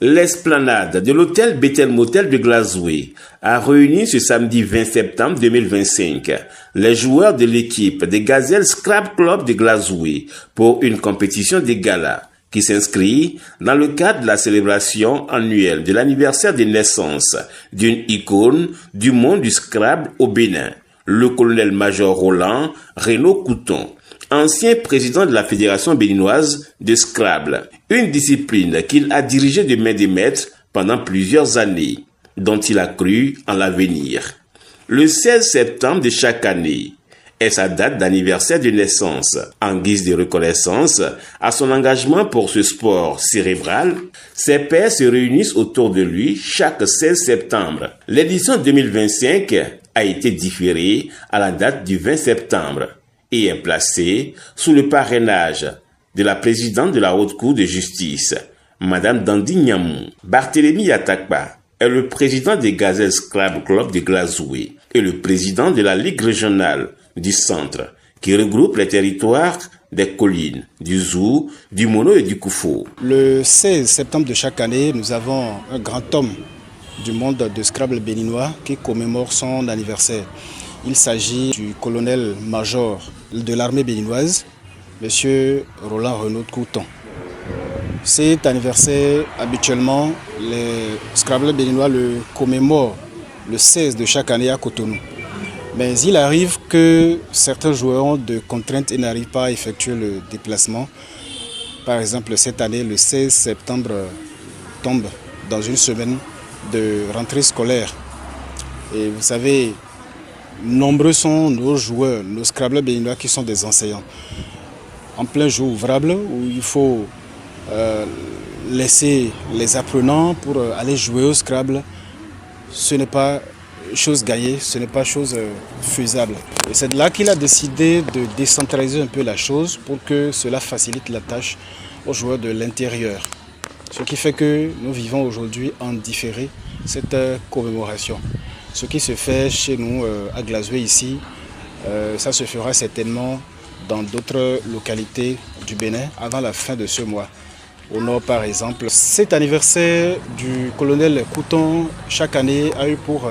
L'esplanade de l'hôtel Bethel Motel de Glazoué a réuni ce samedi 20 septembre 2025 les joueurs de l'équipe des Gazelles Scrabble Club de Glazoué pour une compétition de gala qui s'inscrit dans le cadre de la célébration annuelle de l'anniversaire de naissance d'une icône du monde du Scrabble au Bénin, le colonel-major Roland Renaud Couton, ancien président de la Fédération béninoise de Scrabble, une discipline qu'il a dirigée de main de maître pendant plusieurs années, dont il a cru en l'avenir. Le 16 septembre de chaque année est sa date d'anniversaire de naissance. En guise de reconnaissance à son engagement pour ce sport cérébral, ses pairs se réunissent autour de lui chaque 16 septembre. L'édition 2025 a été différée à la date du 20 septembre. Et est placé sous le parrainage de la présidente de la Haute Cour de justice, Madame Dandi Nyamou. Barthélémy Yatakba est le président des Gazelles Scrabble Club de Glazoué et le président de la Ligue régionale du Centre, qui regroupe les territoires des collines, du Zou, du Mono et du Koufou. Le 16 septembre de chaque année, nous avons un grand homme du monde de Scrabble béninois qui commémore son anniversaire. Il s'agit du colonel-major de l'armée béninoise, M. Roland Renaud Couton. Cet anniversaire, habituellement, les Scrabble béninois le commémorent le 16 de chaque année à Cotonou. Mais il arrive que certains joueurs ont de contraintes et n'arrivent pas à effectuer le déplacement. Par exemple, cette année, le 16 septembre tombe dans une semaine de rentrée scolaire. Et vous savez, nombreux sont nos joueurs, nos Scrabble béninois qui sont des enseignants. En plein jour ouvrable où il faut laisser les apprenants pour aller jouer au Scrabble, ce n'est pas chose gagnée, ce n'est pas chose faisable. Et c'est de là qu'il a décidé de décentraliser un peu la chose pour que cela facilite la tâche aux joueurs de l'intérieur. Ce qui fait que nous vivons aujourd'hui en différé cette commémoration. Ce qui se fait chez nous à Glazoué ici, ça se fera certainement dans d'autres localités du Bénin avant la fin de ce mois. Au nord par exemple, cet anniversaire du colonel Couton chaque année a eu pour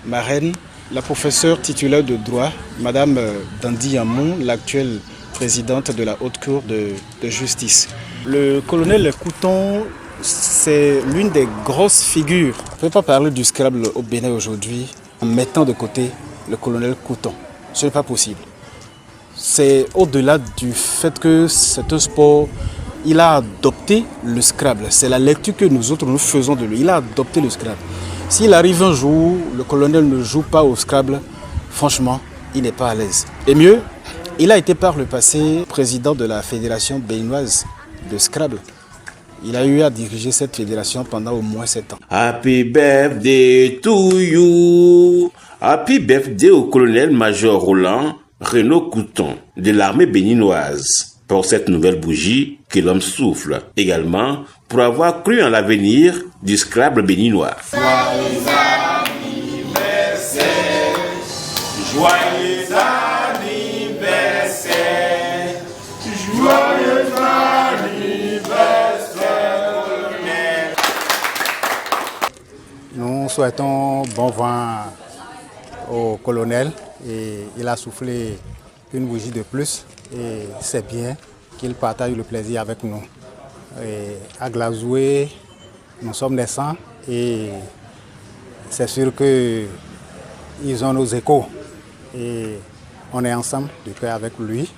marraine la professeure titulaire de droit, Madame Dandi Nyamou, l'actuelle présidente de la Haute Cour de justice. Le colonel Couton, c'est l'une des grosses figures. On ne peut pas parler du Scrabble au Bénin aujourd'hui en mettant de côté le colonel Couton. Ce n'est pas possible. C'est au-delà du fait que c'est un sport, il a adopté le Scrabble. C'est la lecture que nous autres nous faisons de lui. Il a adopté le Scrabble. S'il arrive un jour, le colonel ne joue pas au Scrabble, franchement, il n'est pas à l'aise. Et mieux, il a été par le passé président de la Fédération béninoise de Scrabble. Il a eu à diriger cette fédération pendant au moins 7 ans. Happy birthday to you. Happy birthday au colonel-major Roland Renaud Couton de l'armée béninoise pour cette nouvelle bougie que l'homme souffle. Également pour avoir cru en l'avenir du Scrabble béninois. Joyeux anniversaire, joyeux anniversaire, joyeux anniversaire. Nous souhaitons bon vent au colonel et il a soufflé une bougie de plus et c'est bien qu'il partage le plaisir avec nous. Et à Glazoué, nous sommes naissants et c'est sûr qu'ils ont nos échos et on est ensemble de cœur avec lui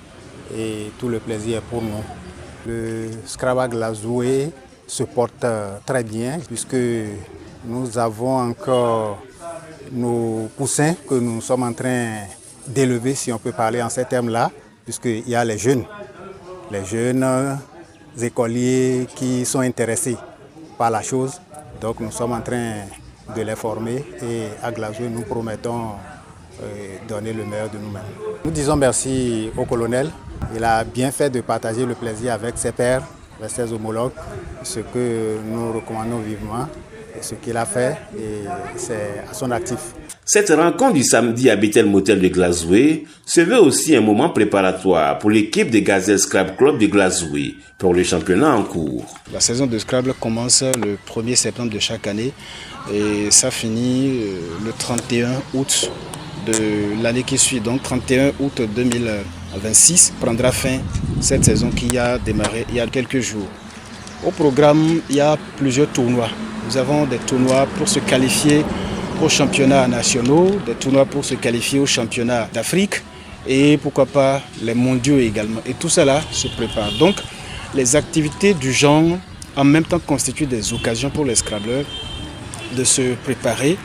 et tout le plaisir est pour nous. Le Scrabble à Glazoué se porte très bien puisque nous avons encore nos poussins que nous sommes en train d'élever, si on peut parler en ces termes-là, puisqu'il y a les jeunes écoliers qui sont intéressés par la chose. Donc nous sommes en train de les former et à Glazoué, nous promettons donner le meilleur de nous-mêmes. Nous disons merci au colonel. Il a bien fait de partager le plaisir avec ses pairs, avec ses homologues, ce que nous recommandons vivement. ce qu'il a fait et c'est à son actif. Cette rencontre du samedi à Bethel Motel de Glasgow se veut aussi un moment préparatoire pour l'équipe des Gazelles Scrabble Club de Glasgow pour le championnat en cours. La saison de Scrabble commence le 1er septembre de chaque année et ça finit le 31 août de l'année qui suit. Donc 31 août 2026 prendra fin cette saison qui a démarré il y a quelques jours. Au programme, il y a plusieurs tournois. Nous avons des tournois pour se qualifier aux championnats nationaux, des tournois pour se qualifier aux championnats d'Afrique et pourquoi pas les mondiaux également. Et tout cela se prépare. Donc les activités du genre en même temps constituent des occasions pour les Scrabbleurs de se préparer,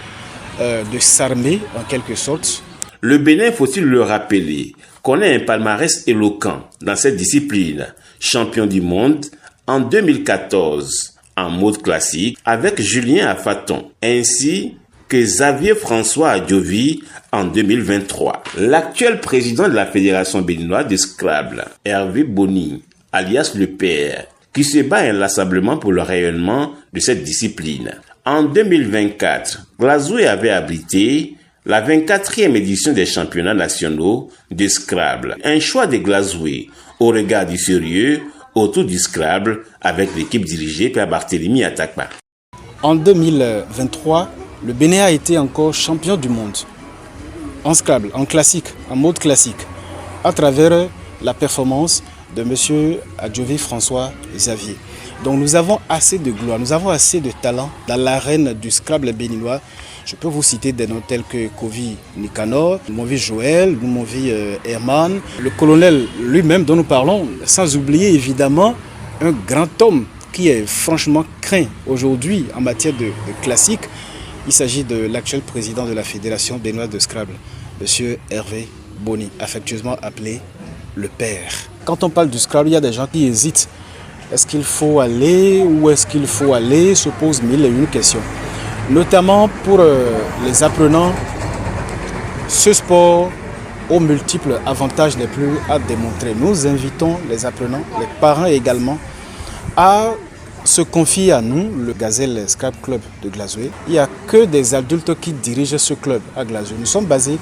de s'armer en quelque sorte. Le Bénin, faut-il le rappeler, connaît un palmarès éloquent dans cette discipline. Champion du monde en 2014 en mode classique avec Julien Afaton, ainsi que Xavier François Adjovi en 2023. L'actuel président de la Fédération béninoise de Scrabble, Hervé Boni, alias le Père, qui se bat inlassablement pour le rayonnement de cette discipline. En 2024, Glasgow avait abrité la 24e édition des championnats nationaux de Scrabble. Un choix de Glasgow au regard du sérieux autour du Scrabble avec l'équipe dirigée par Barthélemy Atakpa. En 2023, le Bénin a été encore champion du monde en Scrabble, en classique, en mode classique, à travers la performance de M. Adjovi François Xavier. Donc nous avons assez de gloire, nous avons assez de talent dans l'arène du Scrabble béninois. Je peux vous citer des noms tels que Kovi Nicanor, Noumovi Joël, Noumovi Herman, le colonel lui-même dont nous parlons, sans oublier évidemment un grand homme qui est franchement craint aujourd'hui en matière de classique. Il s'agit de l'actuel président de la Fédération béninoise de Scrabble, M. Hervé Boni, affectueusement appelé le Père. Quand on parle du Scrabble, il y a des gens qui hésitent. Est-ce qu'il faut aller? Où est-ce qu'il faut aller? Se posent mille et une questions. Notamment pour les apprenants, ce sport aux multiples avantages n'est plus à démontrer. Nous invitons les apprenants, les parents également, à se confier à nous, le Gazelle Scrabble Club de Glasgow. Il n'y a que des adultes qui dirigent ce club à Glasgow. Nous sommes basés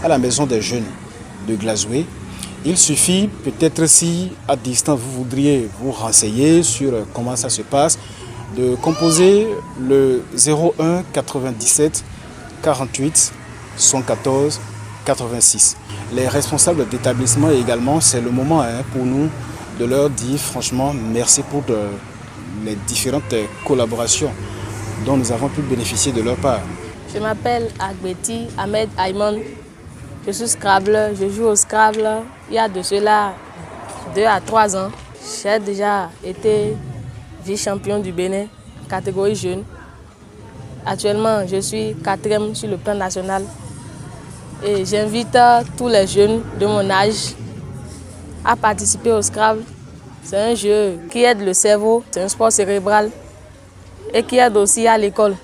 à la Maison des Jeunes de Glasgow. Il suffit peut-être si à distance vous voudriez vous renseigner sur comment ça se passe, de composer le 01 97 48 114 86. Les responsables d'établissement également, c'est le moment pour nous de leur dire franchement merci pour les différentes collaborations dont nous avons pu bénéficier de leur part. Je m'appelle Agbeti Ahmed Ayman. Je suis Scrabble, je joue au Scrabble il y a de cela 2 à 3 ans. J'ai déjà été vice-champion du Bénin, catégorie jeune. Actuellement, je suis 4e sur le plan national. Et j'invite tous les jeunes de mon âge à participer au Scrabble. C'est un jeu qui aide le cerveau, c'est un sport cérébral et qui aide aussi à l'école.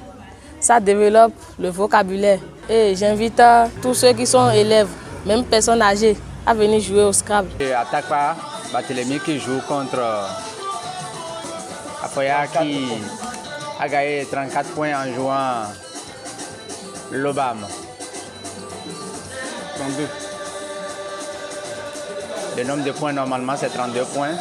Ça développe le vocabulaire. Et j'invite tous ceux qui sont élèves, même personnes âgées, à venir jouer au Scrabble. Atakpa Barthélemy qui joue contre Afoya qui a gagné 34 points en jouant l'Obam. 32. Le nombre de points normalement c'est 32 points.